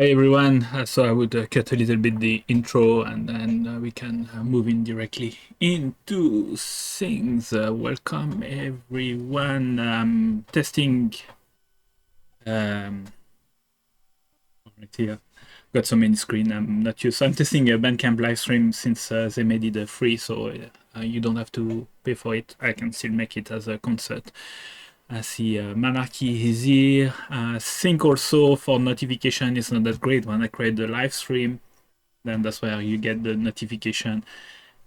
Hi everyone. So I would cut a little bit the intro and then we can move in directly into things. Welcome everyone. Testing. Right here. Got so many screens. I'm not used. So I'm testing a Bandcamp live stream since they made it free, so you don't have to pay for it. I can still make it as a concert. I see Monarchy is here. I think also for notification it's not that great when I create the live stream. Then that's where you get the notification.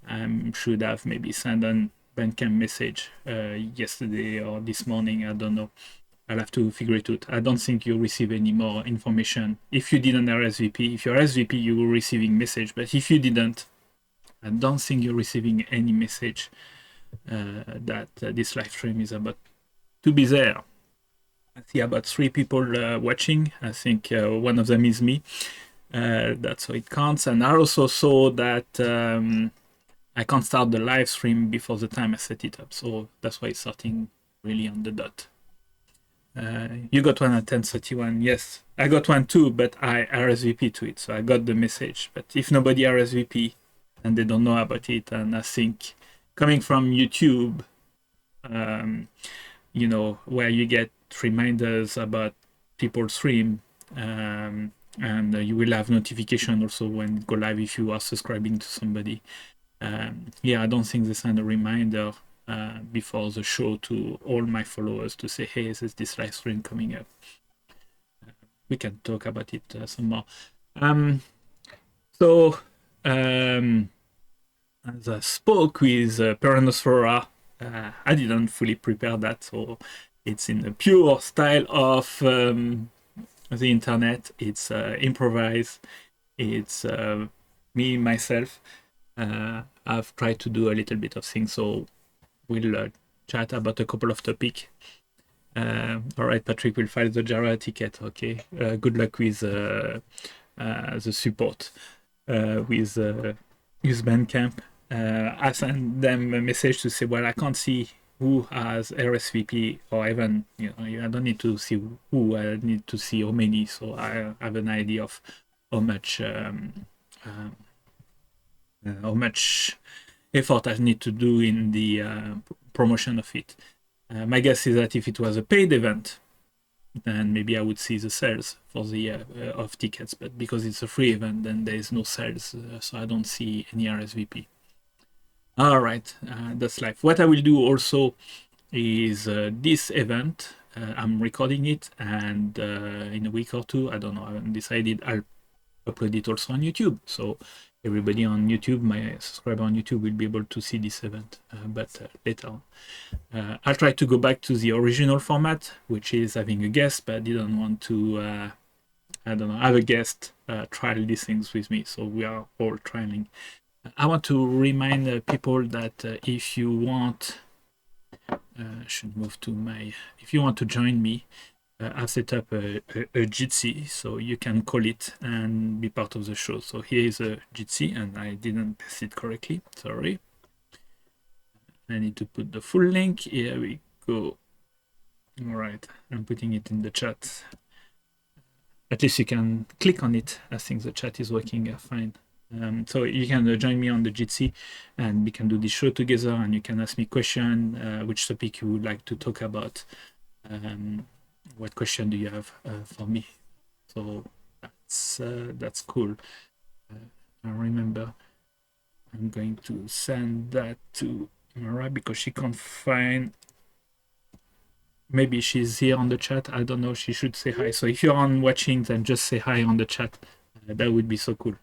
I should have maybe sent an Bandcamp message yesterday or this morning. I don't know. I'll have to figure it out. I don't think you'll receive any more information. If you didn't RSVP, if you're RSVP, you will receiving message. But if you didn't, I don't think you're receiving any message that this live stream is about to be there. I see about 3 people watching. I think one of them is me. That's how it counts. And I also saw that I can't start the live stream before the time I set it up. So that's why it's starting really on the dot. You got one at 10:31. Yes, I got one too, but I RSVP to it. So I got the message. But if nobody RSVP and they don't know about it, and I think coming from YouTube, you know, where you get reminders about people stream, and you will have notification also when it go live if you are subscribing to somebody. Yeah, I don't think they send a reminder before the show to all my followers to say, hey, there's this live stream coming up. We can talk about it some more. As I spoke with peronosphora, I didn't fully prepare that, so it's in the pure style of the internet. It's improvised. It's me, myself. I've tried to do a little bit of things, so we'll chat about a couple of topics. All right, Patrick will file the Jara ticket. Okay, good luck with the support with Bandcamp. I sent them a message to say, well, I can't see who has RSVP, or even, you know, I don't need to see who, I need to see how many, so I have an idea of how much effort I need to do in the promotion of it. My guess is that if it was a paid event, then maybe I would see the sales for the of tickets, but because it's a free event, then there is no sales, so I don't see any RSVP. All right, that's life. What I will do also is this event, I'm recording it, and in a week or two, I don't know, I haven't decided, I'll upload it also on YouTube. So everybody on YouTube, my subscriber on YouTube, will be able to see this event, but later on. I'll try to go back to the original format, which is having a guest, but I didn't want to, I don't know, have a guest trial these things with me. So we are all trialing. I want to remind people that if you want, I should move to my, if you want to join me, I've set up a Jitsi, so you can call it and be part of the show. So here is a Jitsi, and I didn't paste it correctly, sorry. I need to put the full link. Here we go. All right, I'm putting it in the chat. At least you can click on it. I think the chat is working fine. So you can join me on the Jitsi, and we can do this show together, and you can ask me question, which topic you would like to talk about. What question do you have for me? So that's cool. I remember I'm going to send that to Mara because she can't find. Maybe she's here on the chat. I don't know. She should say hi. So if you're on watching, then just say hi on the chat. That would be so cool.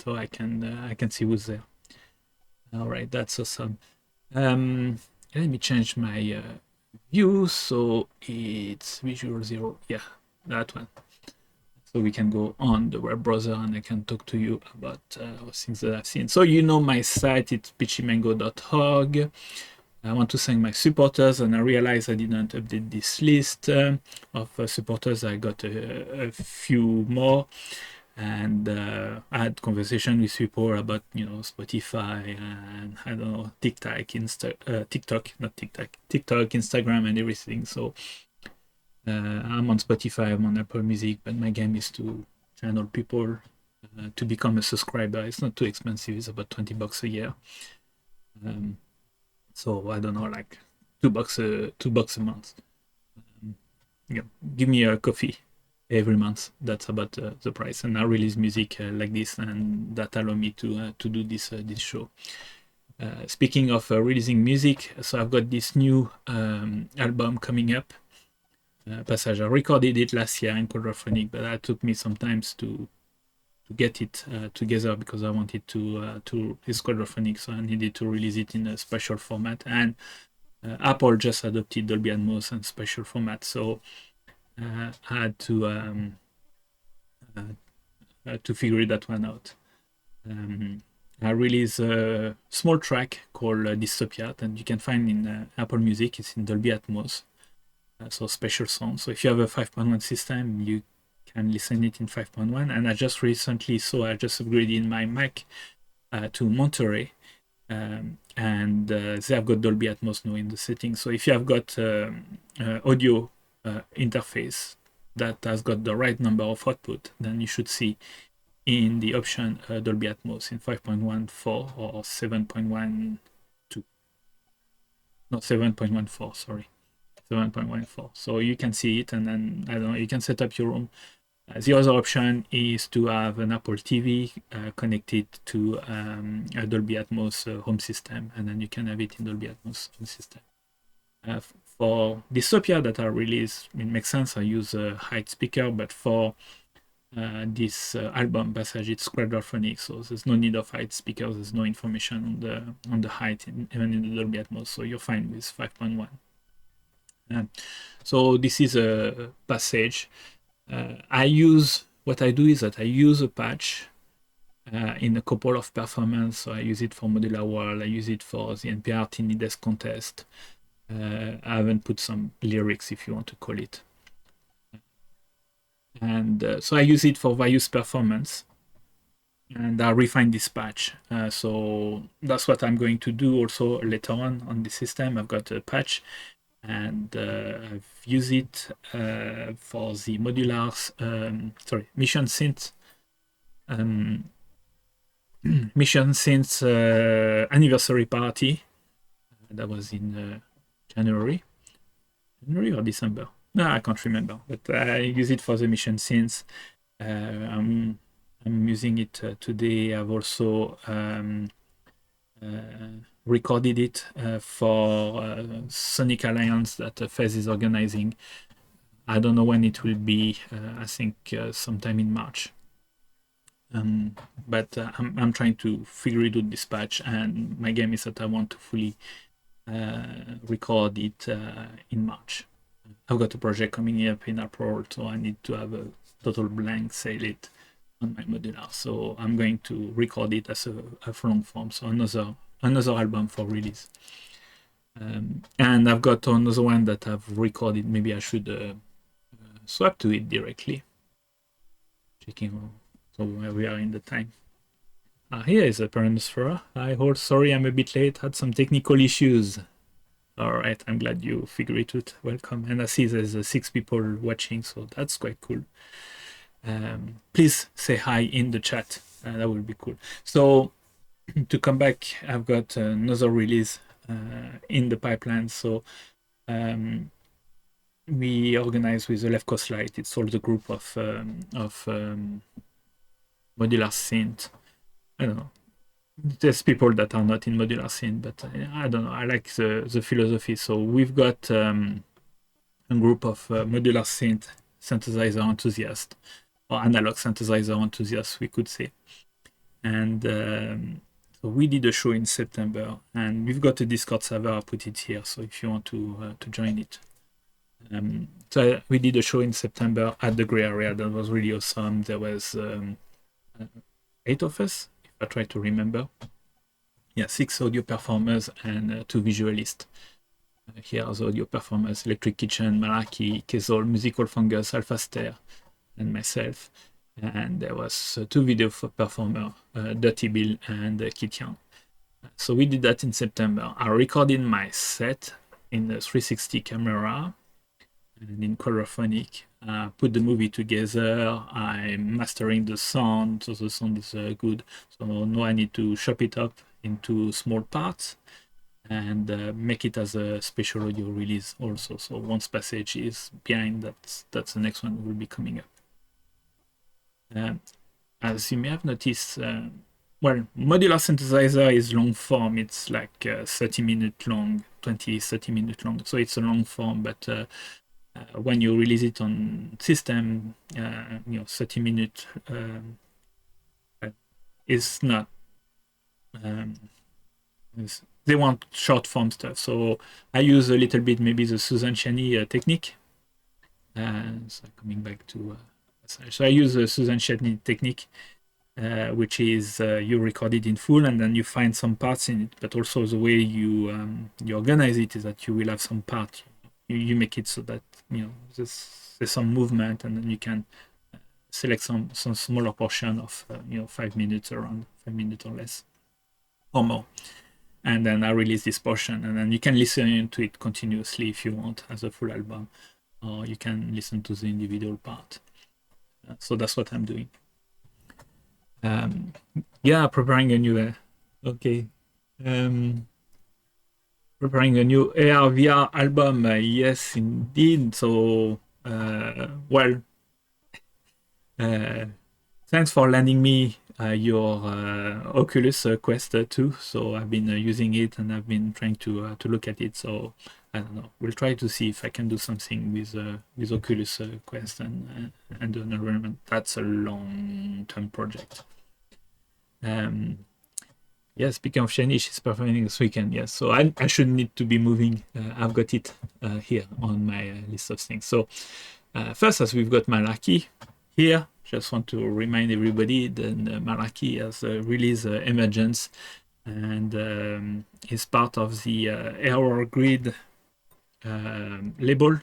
So I can see who's there. All right, that's awesome. Let me change my view so it's Visual 0. Yeah, that one. So we can go on the web browser and I can talk to you about things that I've seen. So you know my site, it's pitchymango.org. I want to thank my supporters, and I realized I didn't update this list of supporters. I got a few more. And I had conversation with people about, you know, Spotify and I don't know, TikTok, Instagram, and everything. So I'm on Spotify, I'm on Apple Music, but my game is to channel people to become a subscriber. It's not too expensive, it's about $20 a year. So I don't know, like $2 a month. Yeah, give me a coffee every month. That's about the price, and I release music like this, and that allow me to do this show. Speaking of releasing music, so I've got this new album coming up. Passage. I recorded it last year in Quadraphonic, but it took me some time to get it together because I wanted to it's Quadraphonic, so I needed to release it in a special format. And Apple just adopted Dolby Atmos and special format, so I had to figure that one out. I released a small track called Dystopia, and you can find in Apple Music. It's in Dolby Atmos. So special sound. So if you have a 5.1 system, you can listen it in 5.1. And I just recently I just upgraded my Mac to Monterey, and they have got Dolby Atmos now in the settings. So if you have got audio interface that has got the right number of output, then you should see in the option Dolby Atmos in 5.14 or 7.12. Not 7.14, sorry. 7.14. So you can see it, and then I don't know, you can set up your own. The other option is to have an Apple TV connected to a Dolby Atmos home system, and then you can have it in Dolby Atmos home system. For Dystopia that I released, it makes sense. I use a height speaker, but for this album Passage, it's quadraphonic, so there's no need of height speakers. There's no information on the height, even in the Dolby Atmos. So you're fine with 5.1. So this is a Passage. I use a patch in a couple of performances. So I use it for Modular World. I use it for the NPR Tiny Desk contest. I haven't put some lyrics, if you want to call it. And so I use it for various performance. And I refine this patch. So that's what I'm going to do also later on the system. I've got a patch. And I've used it for the modular, Mission Synth Mission Synth anniversary party. That was in January or December. No, I can't remember. But I use it for the Mission Synth. I'm using it today. I've also recorded it for Sonic Alliance that Fez is organizing. I don't know when it will be. I think sometime in March. But I'm trying to figure it out this patch, and my game is that I want to fully record it in March. I've got a project coming up in April, so I need to have a total blank slate on my modular. So I'm going to record it as a long form, so another album for release. And I've got another one that I've recorded. Maybe I should swap to it directly. Checking so where we are in the time. Here is a peronosphora. Hi, Hort. Sorry, I'm a bit late. Had some technical issues. All right, I'm glad you figured it out. Welcome. And I see there's 6 people watching, so that's quite cool. Please say hi in the chat. That would be cool. So to come back, I've got another release in the pipeline. So we organize with the Left Coast Light. It's all the group of modular synth. I don't know. There's people that are not in modular synth, but I don't know. I like the philosophy. So we've got a group of modular synth synthesizer enthusiasts, or analog synthesizer enthusiasts, we could say. And so we did a show in September, and we've got a Discord server. I put it here, so if you want to join it. So we did a show in September at the Grey Area. That was really awesome. There was 8 of us, if I try to remember. Yeah, 6 audio performers and 2 visualists. Here are the audio performers: Electric Kitchen, Malaki, Kezol, Musical Fungus, Alphaster, and myself. And there was 2 video performers, Dirty Bill and Kitian. So we did that in September. I recorded my set in a 360 camera. and in Colorphonic. Put the movie together. I'm mastering the sound, so the sound is good. So now I need to chop it up into small parts and make it as a special audio release also. So once Passage is behind, that's the next one will be coming up. As you may have noticed, well, Modular Synthesizer is long form. It's like 30-minute long, 30-minute long. So it's a long form, but when you release it on system, 30-minute is not. They want short form stuff. So I use a little bit maybe the Susan Cheney technique. So coming back to so I use the Susan Cheney technique, which is you record it in full and then you find some parts in it, but also the way you organize it is that you will have some part. You make it so that there's some movement, and then you can select some smaller portion of 5 minutes, around 5 minutes or less or more, and then I release this portion, and then you can listen to it continuously if you want as a full album, or you can listen to the individual part. So that's what I'm doing. Preparing a new preparing a new AR VR album. Yes, indeed. So thanks for lending me your Oculus Quest 2. So I've been using it, and I've been trying to look at it. So I don't know. We'll try to see if I can do something with Oculus Quest and do an environment. That's a long-term project. Yes, speaking of Shiny, she's performing this weekend. Yes, so I should need to be moving. I've got it here on my list of things. So first, as we've got Malarkey here, just want to remind everybody that Malarkey has released Emergence, and is part of the Error Grid label.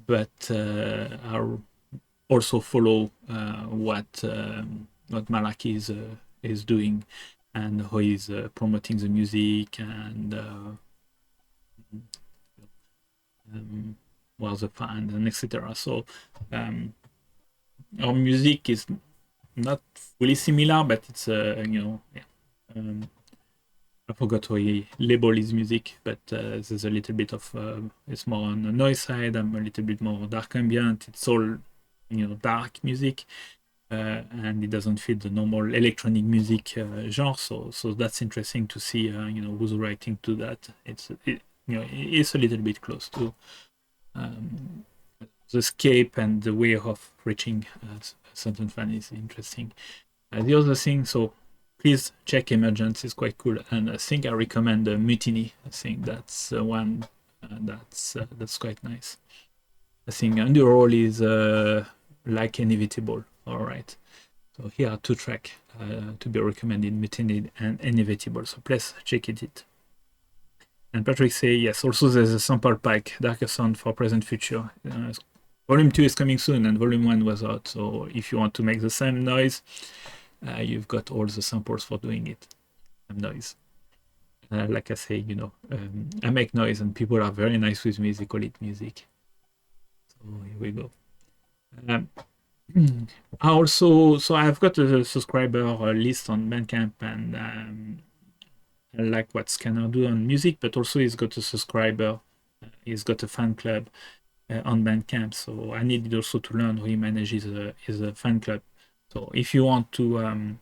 But I'll also follow what Malarkey is doing and how he's promoting the music, and the fans and etc. So our music is not fully similar, but it's I forgot how he labeled his music, but there's a little bit of it's more on the noise side. I'm a little bit more dark ambient. It's all dark music. And it doesn't fit the normal electronic music genre, so that's interesting to see who's writing to that. It's a little bit close to the scape, and the way of reaching a certain fan is interesting. The other thing, so please check Emergence, is quite cool, and I think I recommend Mutiny. I think that's one that's quite nice. I think Underroll is like Inevitable. All right, so here are 2 tracks to be recommended, Mutiny and Inevitable, so please check it. And Patrick say yes, also there's a sample pack, Darker Sound for Present Future. Volume 2 is coming soon, and Volume 1 was out, so if you want to make the same noise, you've got all the samples for doing it. Noise. Like I say, I make noise and people are very nice with me, they call it music. So here we go. So I've got a subscriber list on Bandcamp, and I like what Scanner do on music, but also he's got a subscriber, he's got a fan club on Bandcamp, so I needed also to learn how he manages his fan club. So if you want to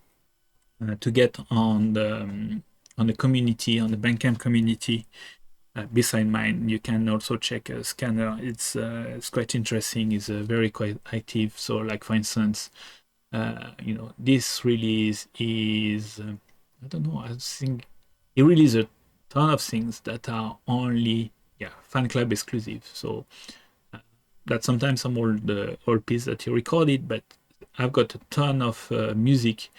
get on the community, on the Bandcamp community, beside mine, you can also check Scanner. It's quite interesting. It's very quite active. So like for instance, this release is I don't know, I think it releases a ton of things that are only fan club exclusive. So that sometimes some old piece that he recorded, but I've got a ton of music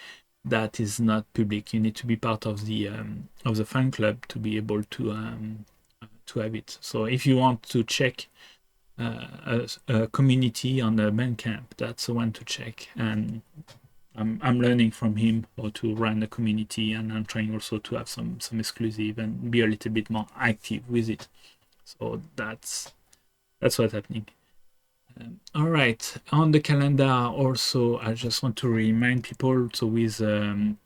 that is not public. You need to be part of the fan club to be able to have it. So if you want to check a community on the Bandcamp, that's the one to check. And I'm learning from him how to run the community, and I'm trying also to have some exclusive and be a little bit more active with it. So that's what's happening. All right, on the calendar also, I just want to remind people, so with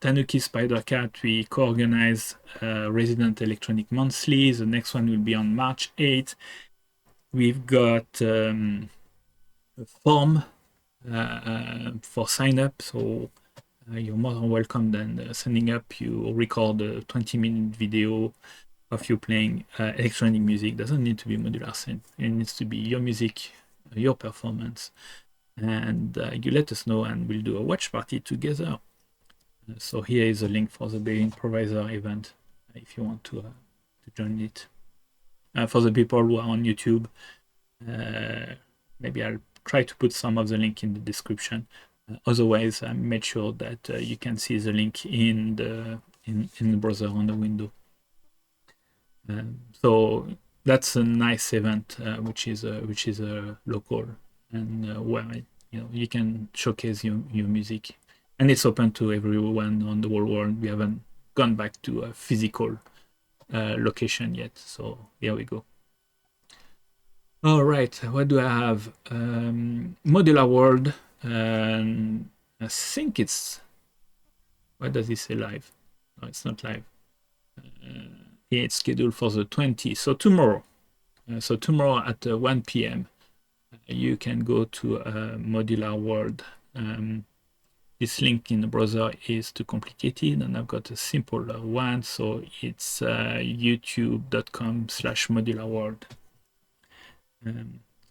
Tanuki Spider-Cat, we co-organize Resident Electronic Monthly. The next one will be on March 8th. We've got a form for sign up, so you're more than welcome then sending up. You record a 20-minute video of you playing electronic music. Doesn't need to be modular synth. It needs to be your music, your performance, and you let us know, and we'll do a watch party together. So here is a link for the Bay Improviser event if you want to join it. For the people who are on YouTube, maybe I'll try to put some of the link in the description. Otherwise, I made sure that you can see the link in the browser on the window. So that's a nice event, which is local, and where you can showcase your music, and it's open to everyone on the whole world. We haven't gone back to a physical location yet, so here we go. All right, what do I have? Modular World. I think it's, what does it say, live? No, it's not live. It's scheduled for the 20th, so tomorrow. So tomorrow at 1 p.m. You can go to Modular World. This link in the browser is too complicated, and I've got a simple one, so it's youtube.com/modularworld.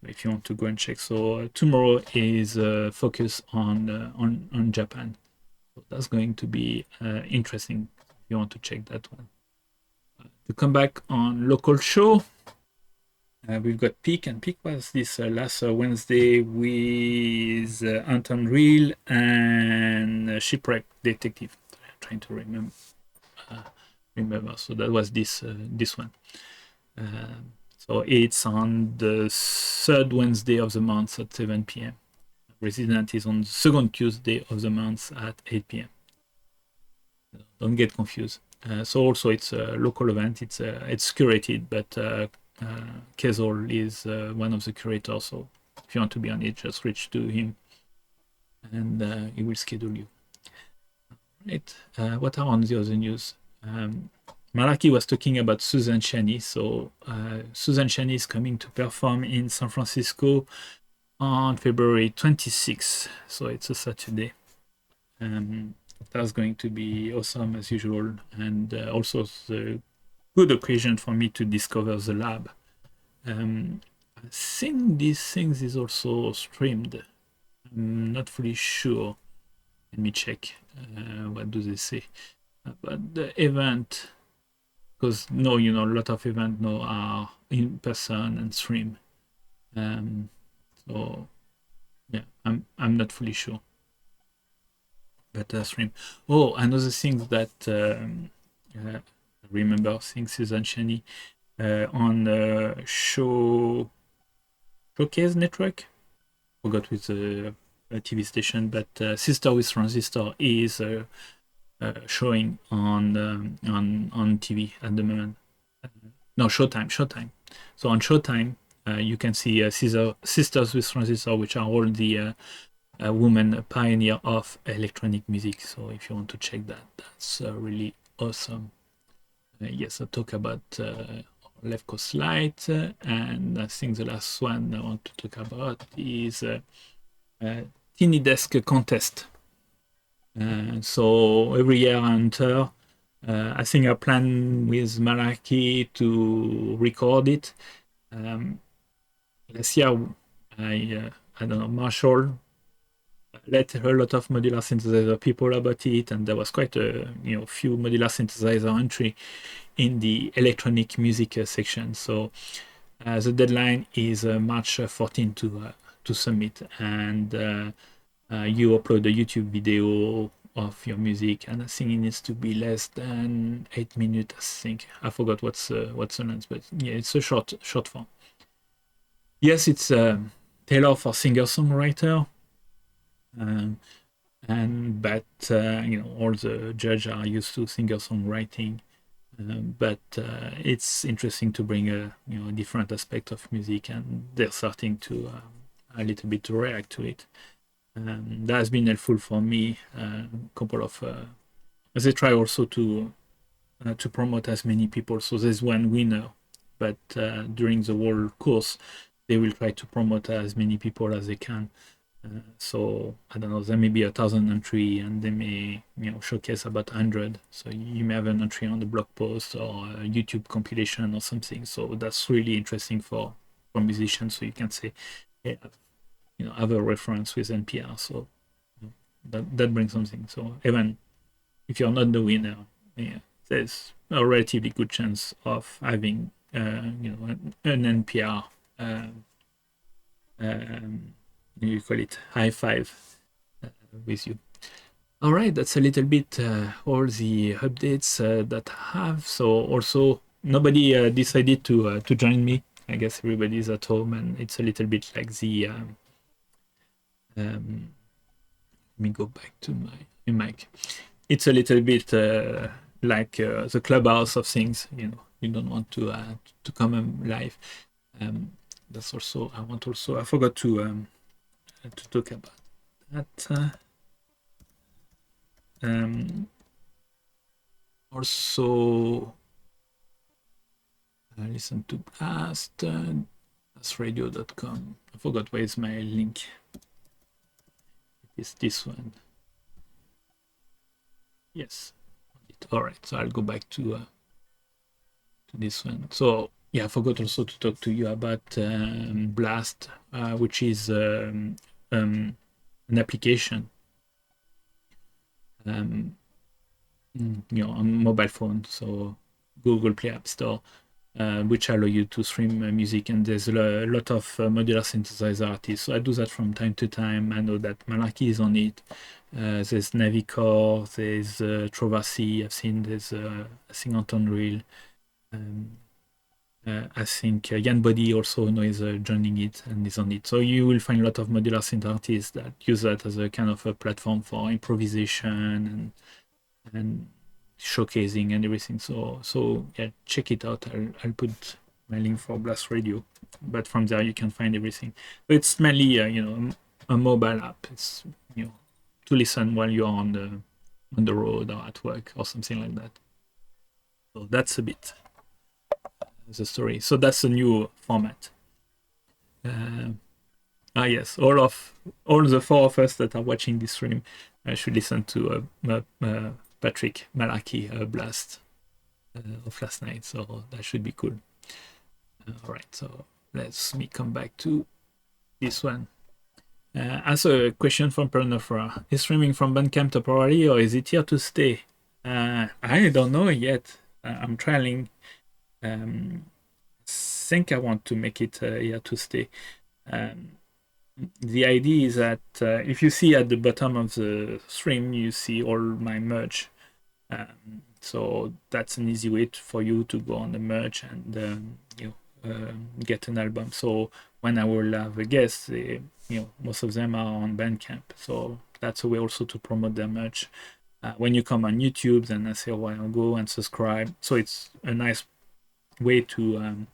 If you want to go and check. So tomorrow is focus on Japan. So that's going to be interesting if you want to check that one. To come back on local show, we've got Peak, and Peak was this last Wednesday with Anton Reel and Shipwreck Detective. I'm trying to remember. So that was this one. So it's on the third Wednesday of the month at 7 p.m. Resident is on the second Tuesday of the month at 8 p.m. Don't get confused. So also it's a local event. It's curated, but Kezol is one of the curators. So if you want to be on it, just reach to him, and he will schedule you. Right. What are on the other news? Malaki was talking about Susan Shani. So Susan Shani is coming to perform in San Francisco on February 26th. So it's a Saturday. That's going to be awesome as usual, and also a good occasion for me to discover the lab. I think these things is also streamed. I'm not fully sure. Let me check. What do they say? But the event, because a lot of events now are in person and stream. So yeah, I'm not fully sure. But stream. Oh, another thing that remember, seeing Susan Shani on Showcase Network. Forgot with the TV station, but Sister with Transistor is showing on TV at the moment. No, Showtime. So on Showtime, you can see Sisters with Transistor, which are all the women pioneer of electronic music. So if you want to check that, that's really awesome. Yes, I talk about Left Coast Light, and I think the last one I want to talk about is Tiny Desk Contest. So every year I enter. I think I plan with Malaki to record it. Last year, I don't know, Marshall let a lot of modular synthesizer people about it, and there was quite a few modular synthesizer entry in the electronic music section. So the deadline is March 14 to submit, and you upload a YouTube video of your music, and I think it needs to be less than 8 minutes. I think I forgot what's the length, but yeah, it's a short form. Yes, it's tailored for singer-songwriter. But all the judges are used to singer-songwriting, but it's interesting to bring a different aspect of music, and they're starting to a little bit to react to it. That has been helpful for me. Couple of they try also to promote as many people. So there's one winner, but during the whole course, they will try to promote as many people as they can. So I don't know, there may be 1,000 entry, and they may showcase about 100. So you may have an entry on the blog post or a YouTube compilation or something. So that's really interesting for musicians. So you can say, hey, have a reference with NPR. So that brings something. So even if you're not the winner, there's a relatively good chance of having an NPR. You call it high five with you. All right, that's a little bit all the updates that I have. So also nobody decided to join me. I guess everybody's at home, and it's a little bit like the let me go back to my mic. It's a little bit like the clubhouse of things. You don't want to come live. That's also I forgot to talk about that. Also, listen to blast.radio.com. I forgot where is my link. It's this one. Yes. All right. So I'll go back to this one. So yeah, I forgot also to talk to you about Blast, which is an application, on mobile phone. So Google Play App Store, which allow you to stream music, and there's a lot of modular synthesizer artists. So I do that from time to time. I know that Malarkey is on it. There's Navicore, there's Trovacy. I've seen there's I think Anton Reel. I think Jan Body also is joining it and is on it. So you will find a lot of modular synth artists that use that as a kind of a platform for improvisation and showcasing and everything. So yeah, check it out. I'll put my link for Blast Radio, but from there you can find everything. But it's mainly a mobile app. It's to listen while you're on the road or at work or something like that. So that's a bit the story. So that's a new format. Yes, all the four of us that are watching this stream should listen to Patrick Malarkey Blast of last night. So that should be cool. All right, so let's me come back to this one. As a question from peronosphora: is streaming from Bandcamp temporary, or is it here to stay? I don't know yet. I'm trialing. Think I want to make it here to stay. The idea is that if you see at the bottom of the stream, you see all my merch. So that's an easy way for you to go on the merch and get an album. So when I will have a guest, most of them are on Bandcamp. So that's a way also to promote their merch. When you come on YouTube, then I say, I'll go and subscribe. So it's a nice way to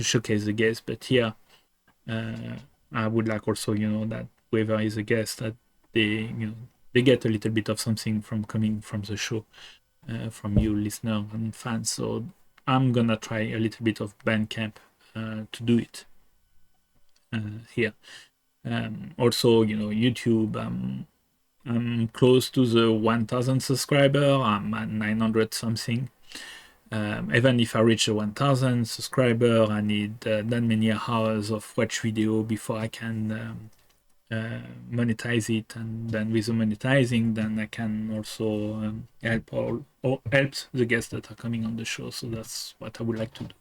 showcase the guest. But here, I would like also, that whoever is a guest, that they get a little bit of something from coming from the show, from you listener and fans. So I'm gonna try a little bit of Bandcamp to do it here. Also, YouTube. I'm close to the 1,000 subscriber. I'm at 900 something. Even if I reach 1,000 subscriber, I need that many hours of watch video before I can monetize it, and then with the monetizing, then I can also help the guests that are coming on the show. So that's what I would like to do.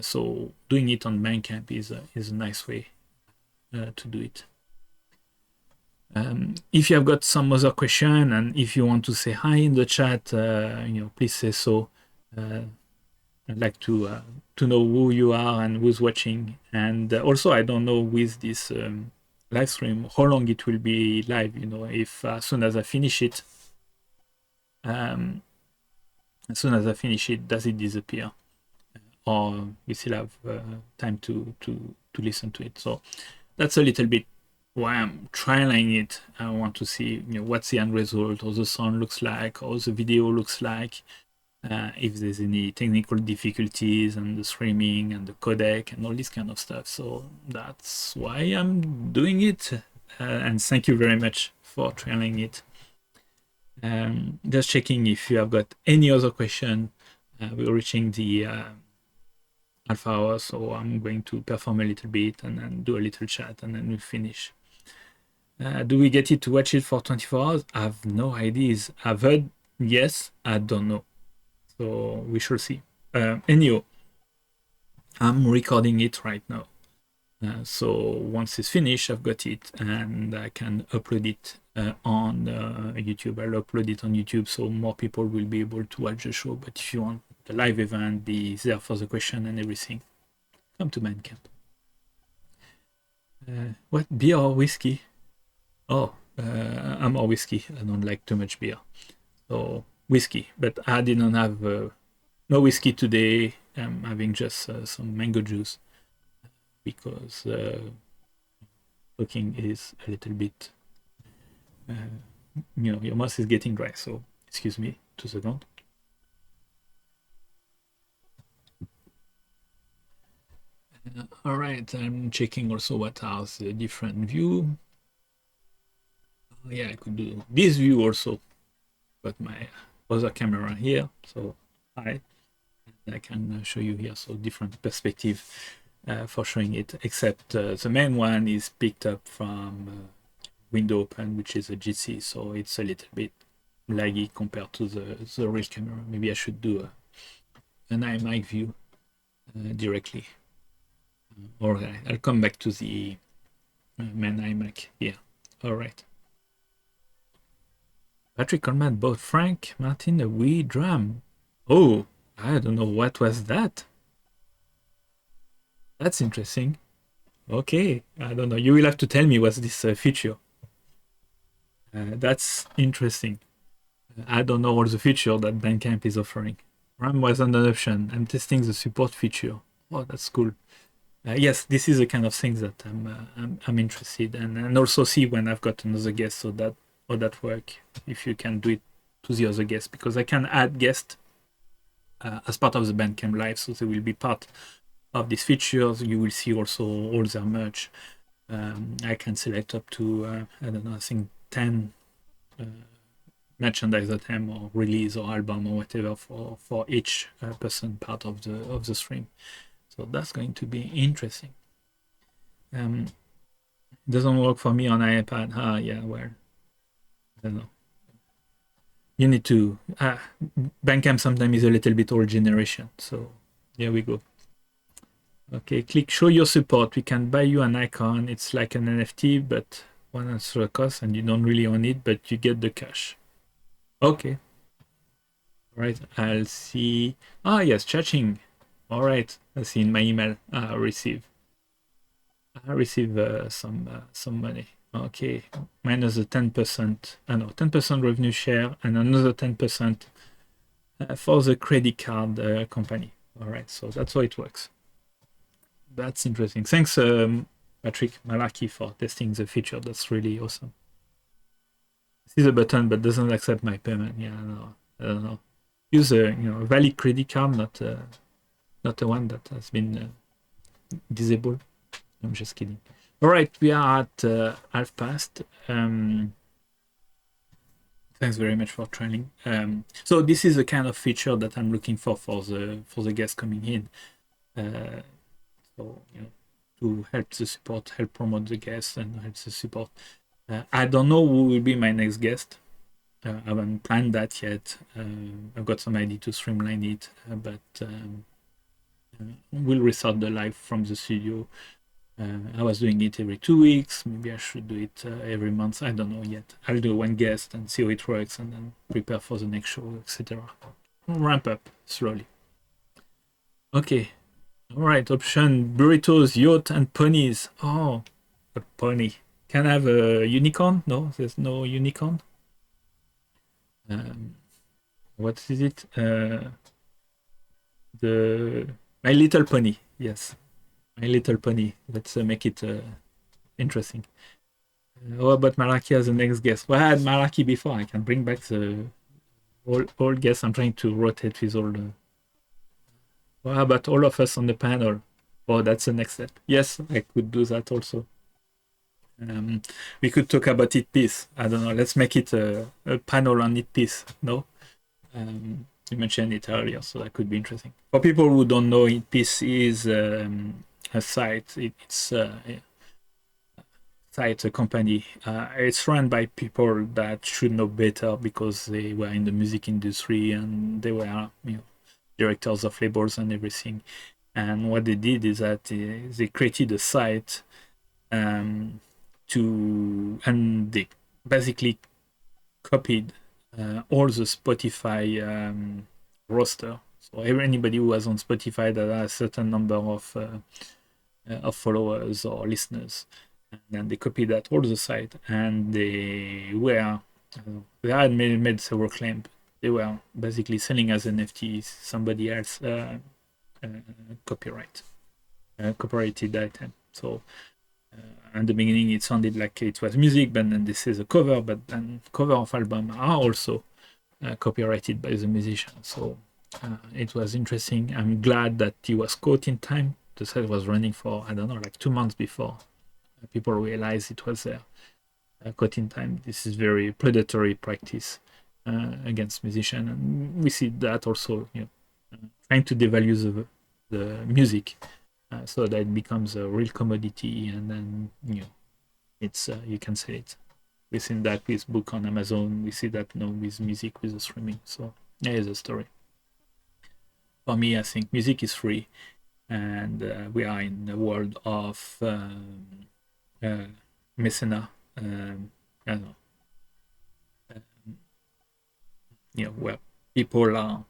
So doing it on Bandcamp is a nice way to do it. If you have got some other question, and if you want to say hi in the chat, please say so. I'd like to know who you are and who's watching. And also, I don't know with this live stream how long it will be live. If as soon as I finish it, as soon as I finish it, does it disappear? Or we still have time to listen to it. So that's a little bit why I'm trialing it. I want to see what's the end result, how the sound looks like, how the video looks like, if there's any technical difficulties and the streaming and the codec and all this kind of stuff. So that's why I'm doing it. And thank you very much for trialing it. Just checking if you have got any other question. We're reaching the half hour, so I'm going to perform a little bit and then do a little chat and then we'll finish. Do we get it to watch it for 24 hours? I have no ideas. I've heard yes, I don't know. So we shall see. Anyhow, I'm recording it right now. So once it's finished, I've got it and I can upload it on YouTube. I'll upload it on YouTube so more people will be able to watch the show. But if you want the live event, be there for the question and everything, come to Bandcamp. What, beer or whiskey? Oh, I'm more whiskey. I don't like too much beer. So whiskey, but I didn't have no whiskey today. I'm having just some mango juice because talking is a little bit, your mouth is getting dry. So excuse me, 2 seconds. All right, I'm checking also what are the different view. Yeah, I could do this view also, but my other camera here, so I can show you here, so different perspective for showing it, except the main one is picked up from window open, which is a GC, so it's a little bit laggy compared to the real camera. Maybe I should do an iMic view directly. All right, I'll come back to the main iMac here. All right. Patrick Coleman bought Franck Martin a Wii drum. Oh, I don't know, what was that? That's interesting. Okay, I don't know. You will have to tell me what's this feature. That's interesting. I don't know all the feature that Bandcamp is offering. RAM wasn't an option. I'm testing the support feature. Oh, that's cool. Yes, this is the kind of things that I'm interested in, and also see when I've got another guest, so that how that work. If you can do it to the other guests, because I can add guests as part of the Bandcamp live, so they will be part of these features. You will see also all their merch. I can select up to I don't know, I think 10 merchandise item or release or album or whatever for each person part of the stream. So that's going to be interesting. Doesn't work for me on iPad. Yeah, well, I don't know. You need to Bandcamp sometimes is a little bit old generation, so here we go. Okay, click show your support. We can buy you an icon. It's like an NFT, but one extra cost, and you don't really own it, but you get the cash. Okay. All right, I'll see. Yes, chatting. All right, I see in my email. I receive some money. Okay, minus the 10%. No, 10% revenue share and another 10% for the credit card company. All right, so that's how it works. That's interesting. Thanks, Patrick Malarkey, for testing the feature. That's really awesome. I see the button, but doesn't accept my payment. Yeah, no, I don't know. Use a valid credit card, not the one that has been disabled. I'm just kidding. All right, we are at half past. Thanks very much for training. So this is the kind of feature that I'm looking for the guests coming in. So to help the support, help promote the guests, and help the support. I don't know who will be my next guest. I haven't planned that yet. I've got some idea to streamline it, but we'll restart the live from the studio. I was doing it every 2 weeks. Maybe I should do it every month. I don't know yet. I'll do one guest and see how it works, and then prepare for the next show, etc. Ramp up slowly. Okay. All right. Option: burritos, yacht, and ponies. Oh, a pony. Can I have a unicorn? No, there's no unicorn. what is it? The My Little Pony. Yes, My Little Pony. Let's make it interesting. What about Malaki as the next guest? Well, I had Malaki before. I can bring back the all guests. I'm trying to rotate with all the. What about all of us on the panel? Oh, that's the next step. Yes, I could do that also. We could talk about it piece. I don't know. Let's make it a panel on it piece. No, you mentioned it earlier, so that could be interesting. For people who don't know, it piece is a site. It's a site, a company. It's run by people that should know better because they were in the music industry and they were, directors of labels and everything. And what they did is that they created a site and they basically copied all the Spotify roster. So anybody who was on Spotify that has a certain number of followers or listeners, and then they copied that all the site, and they had made several claims. They were basically selling as NFTs somebody else copyrighted item. So in the beginning it sounded like it was music, but then this is a cover, but then cover of album are also copyrighted by the musician. So it was interesting. I'm glad that he was caught in time. The site was running for, I don't know, like 2 months before people realized it was there. Caught in time. This is very predatory practice against musicians, and we see that also, trying to devalue the music so that it becomes a real commodity, and then it's you can sell it. We've seen that with book on Amazon. We see that now with music, with the streaming. So there is a story. For me, I think music is free, and we are in a world of mecena. I don't know. Where people are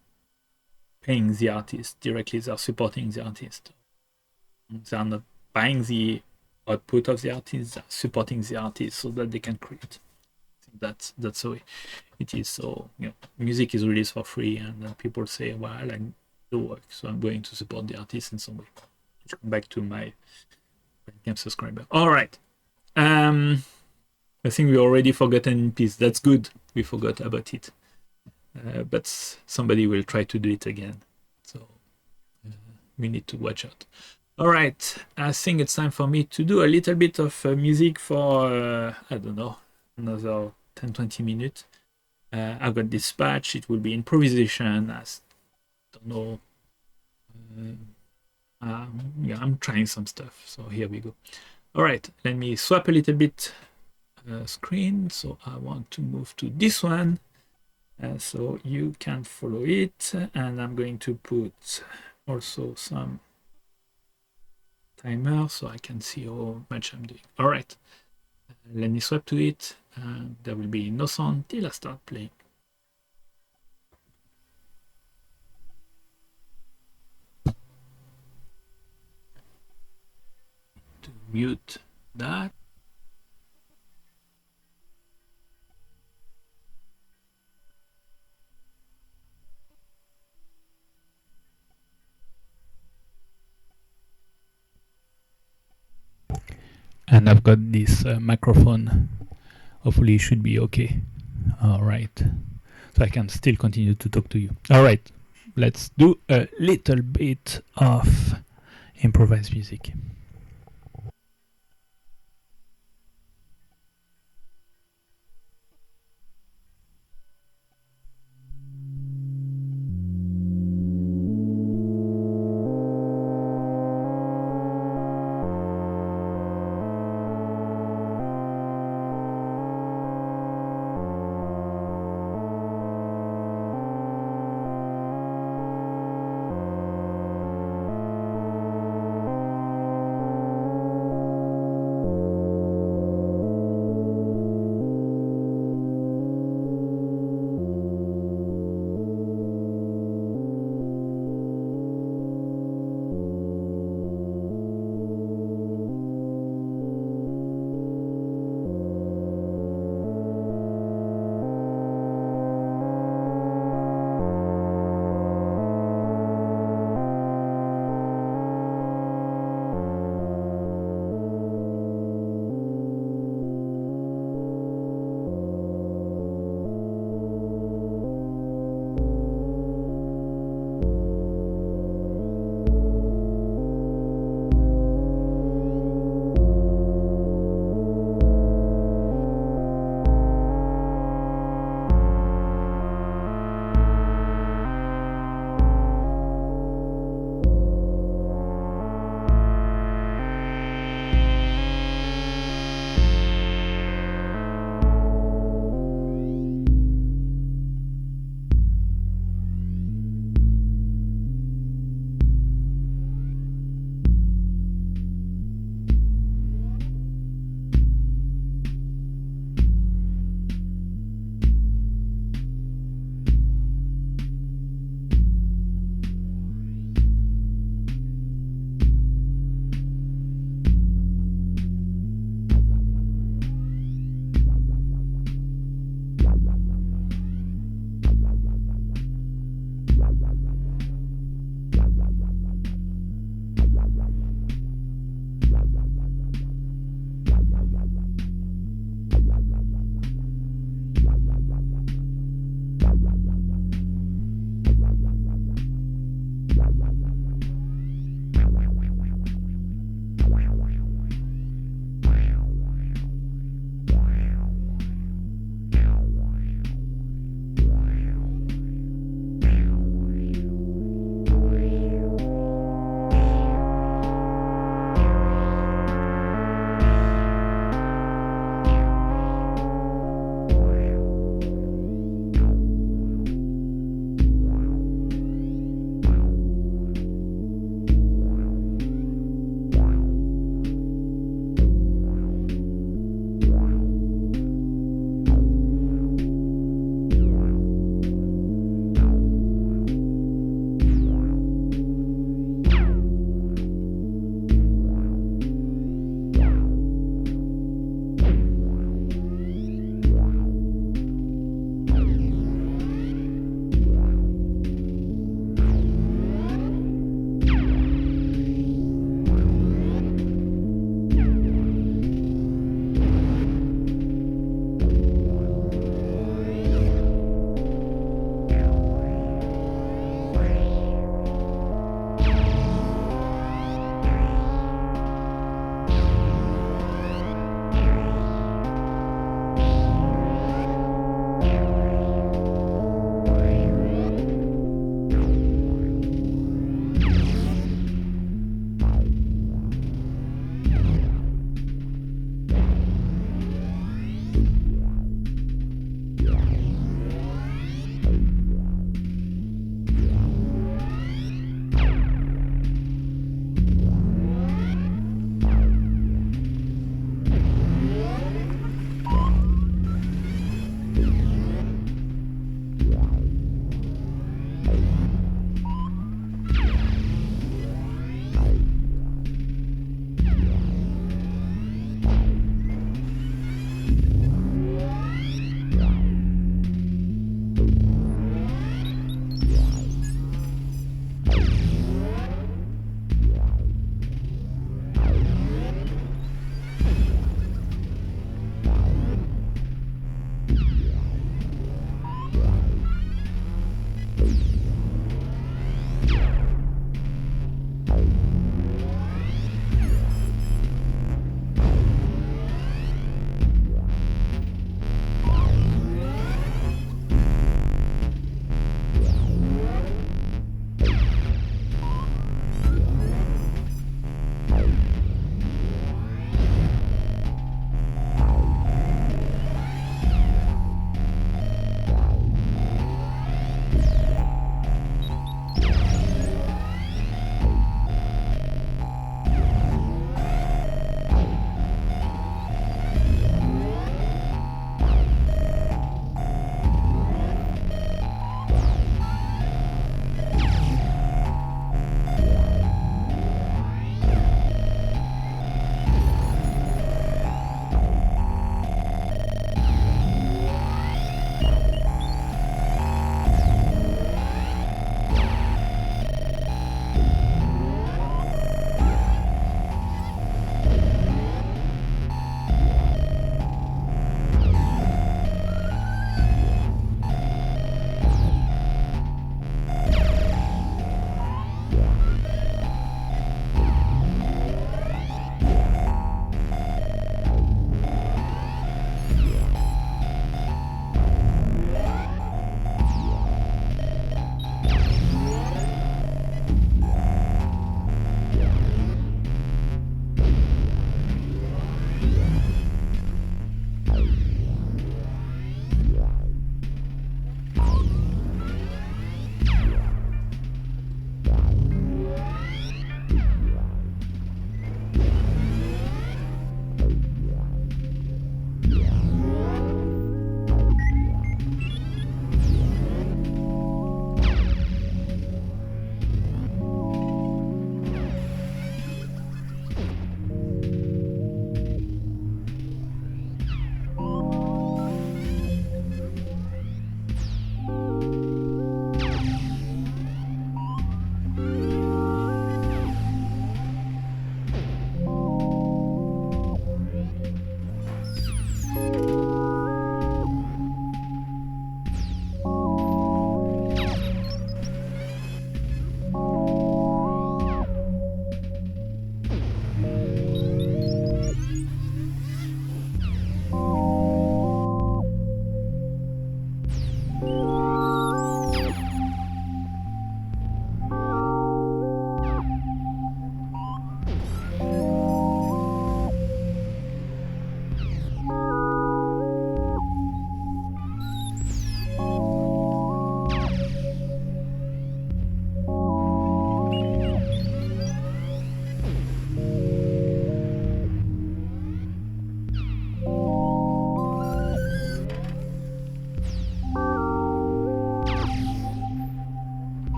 paying the artist directly, they're supporting the artist. They're not buying the output of the artist, they're supporting the artist so that they can create. I think that's how it is. So music is released for free, and then people say, well, I like the work, so I'm going to support the artist in some way. Let's come back to my Bandcamp subscriber. All right. I think we already forgotten in peace. That's good. We forgot about it. But somebody will try to do it again. So we need to watch out. All right. I think it's time for me to do a little bit of music for, I don't know, another 10-20 minutes. I've got this patch. It will be improvisation. I don't know. I'm trying some stuff. So here we go. All right. Let me swap a little bit screen. So I want to move to this one. So you can follow it, and I'm going to put also some timer so I can see how much I'm doing. All right, let me swap to it. There will be no sound till I start playing. To mute that. And I've got this microphone. Hopefully it should be okay. All right. So I can still continue to talk to you. All right. Let's do a little bit of improvised music.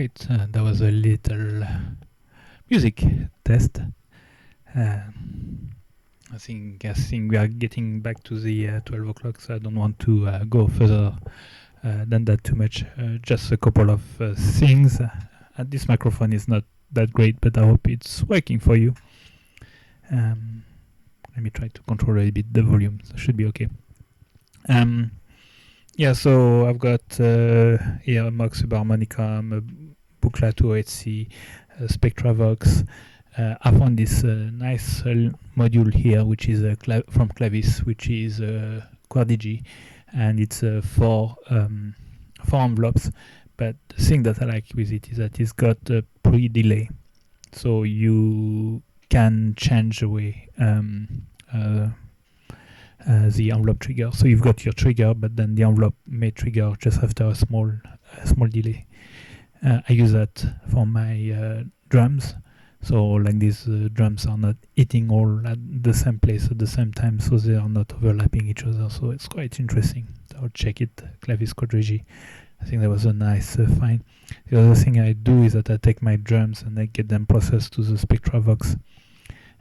Right, that was a little music test. I think we are getting back to the 12 o'clock, so I don't want to go further than that too much. Just a couple of things. This microphone is not that great, but I hope it's working for you. Let me try to control a bit the volume. So it should be okay. Yeah, so I've got here a Mox Subharmonica, a Buclato HC, Spectravox. I found this nice module here, which is from Clavis, which is Quadigi, and it's four envelopes. But the thing that I like with it is that it's got a pre-delay, so you can change the way the envelope trigger. So you've got your trigger, but then the envelope may trigger just after a small delay. I use that for my drums. So like these drums are not hitting all at the same place at the same time, so they are not overlapping each other. So it's quite interesting. I'll check it, Clavis Quadrigi. I think that was a nice find. The other thing I do is that I take my drums and I get them processed to the Spectravox,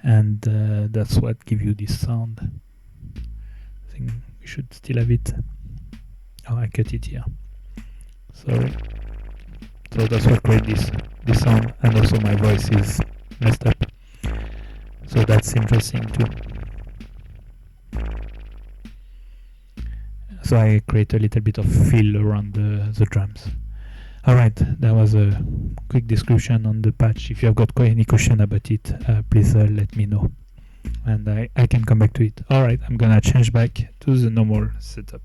and that's what gives you this sound. I think we should still have it. Oh, I cut it here. Sorry. So that's what creates this sound, and also my voice is messed up. So that's interesting too. So I create a little bit of feel around the drums. Alright, that was a quick description on the patch. If you have got any question about it, please let me know. And I can come back to it. Alright, I'm gonna change back to the normal setup.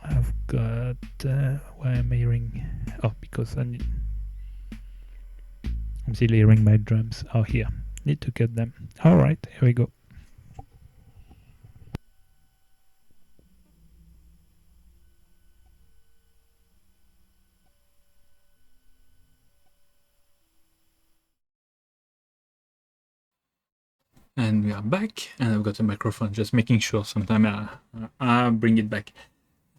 I've got why am I hearing? Oh, because I'm still hearing my drums. Oh, here. Need to cut them. Alright, here we go. And we are back, and I've got a microphone, just making sure sometime I'll bring it back.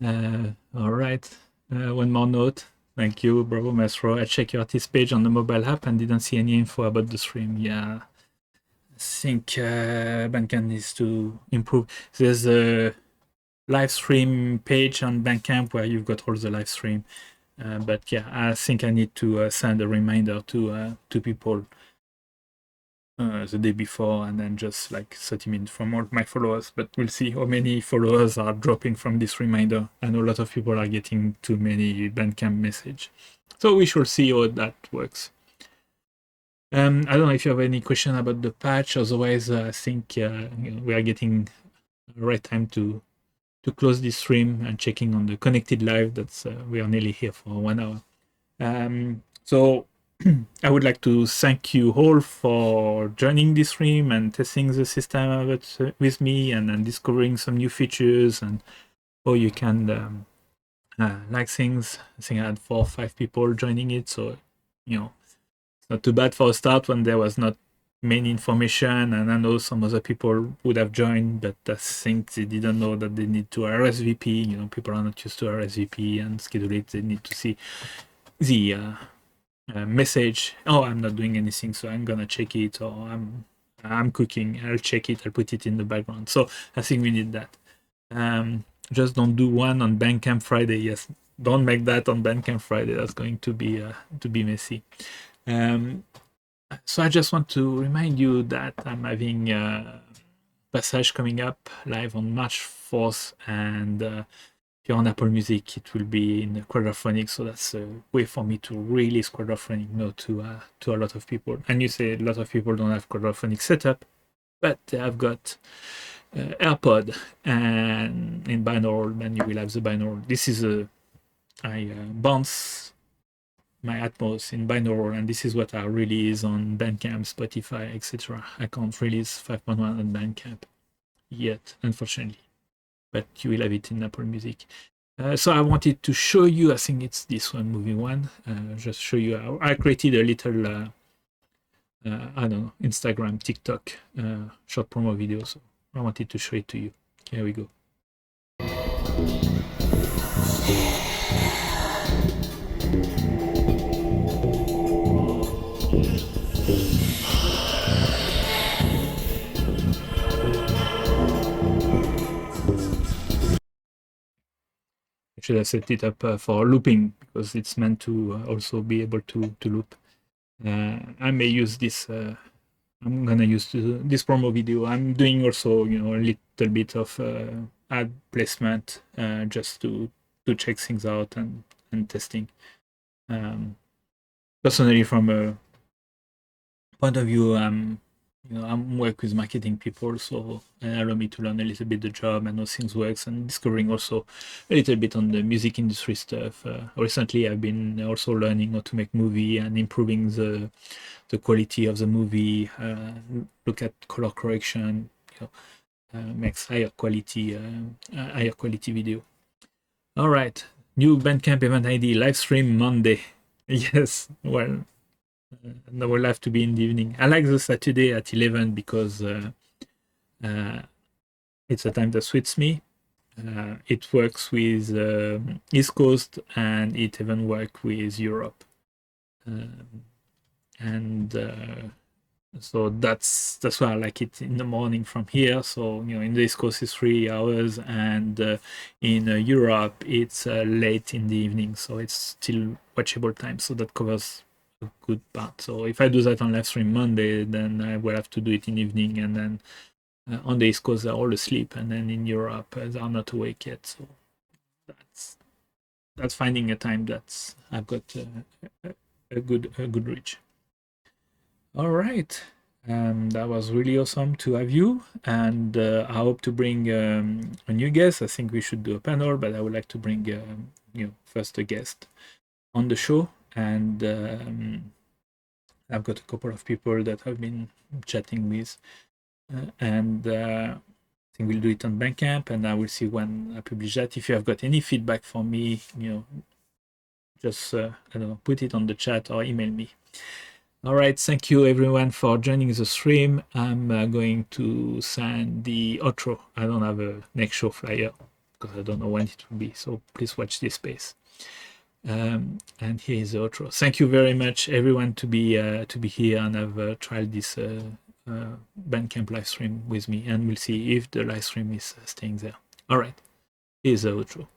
All right, one more note. Thank you, Bravo Maestro. I checked your artist page on the mobile app and didn't see any info about the stream. Yeah, I think Bandcamp needs to improve. There's a live stream page on Bandcamp where you've got all the live stream. But yeah, I think I need to send a reminder to people the day before, and then just like 30 minutes from all my followers. But we'll see how many followers are dropping from this reminder. I know a lot of people are getting too many Bandcamp message, so we shall see how that works. I don't know if you have any question about the patch. Otherwise, I think we are getting the right time to close this stream and checking on the connected live. That's we are nearly here for 1 hour. So I would like to thank you all for joining this stream and testing the system with me, and discovering some new features and how you can like things. I think I had 4 or 5 people joining it, so you know, it's not too bad for a start when there was not many information. And I know some other people would have joined, but I think they didn't know that they need to RSVP. You know, people are not used to RSVP and schedule it. They need to see the message. Oh, I'm not doing anything, so I'm gonna check it. Or I'm cooking. I'll check it. I'll put it in the background. So I think we need that. Just don't do one on Bandcamp Friday. Yes, don't make that on Bandcamp Friday. That's going to be messy. So I just want to remind you that I'm having Passage coming up live on March 4th, and if you're on Apple Music, it will be in quadraphonic, so that's a way for me to release quadraphonic note to a lot of people. And you say a lot of people don't have quadraphonic setup, but I've got AirPod and in binaural, then you will have the binaural. This is I bounce my Atmos in binaural, and this is what I release on Bandcamp, Spotify, etc. I can't release 5.1 on Bandcamp yet, unfortunately, but you will have it in Apple Music. So I wanted to show you, I think it's this one, movie one, just show you how I created a little I don't know, Instagram, TikTok short promo video, so I wanted to show it to you. Here we go. should have set it up for looping, because it's meant to also be able to loop. I may use this. I'm gonna use this promo video. I'm doing also, you know, a little bit of ad placement just to check things out and testing. Personally, from a point of view, you know, I'm work with marketing people, so allow me to learn a little bit the job and how things works, and discovering also a little bit on the music industry stuff. Recently, I've been also learning how to make movie and improving the quality of the movie. Look at color correction, you know, makes higher quality video. All right, new Bandcamp event ID live stream Monday. Yes, well. And I will have to be in the evening. I like the Saturday at 11 because it's a time that suits me. It works with East Coast, and it even works with Europe. So that's why I like it in the morning from here. So, you know, in the East Coast it's 3 hours, and in Europe it's late in the evening, so it's still watchable time. So that covers a good part. So if I do that on live stream Monday, then I will have to do it in evening, and then on the East Coast they're all asleep, and then in Europe they are not awake yet. So that's finding a time that's I've got a good reach. All right, that was really awesome to have you, and I hope to bring a new guest. I think we should do a panel, but I would like to bring you know, first a guest on the show, and I've got a couple of people that I've been chatting with, and I think we'll do it on Bandcamp, and I will see when I publish that. If you have got any feedback for me, you know, just I don't know, put it on the chat or email me. All right, thank you everyone for joining the stream. I'm going to send the outro. I don't have a next show flyer because I don't know when it will be, so please watch this space. And here is the outro. Thank you very much everyone to be here and have tried this Bandcamp live stream with me, and we'll see if the live stream is staying there. All right, here's the outro.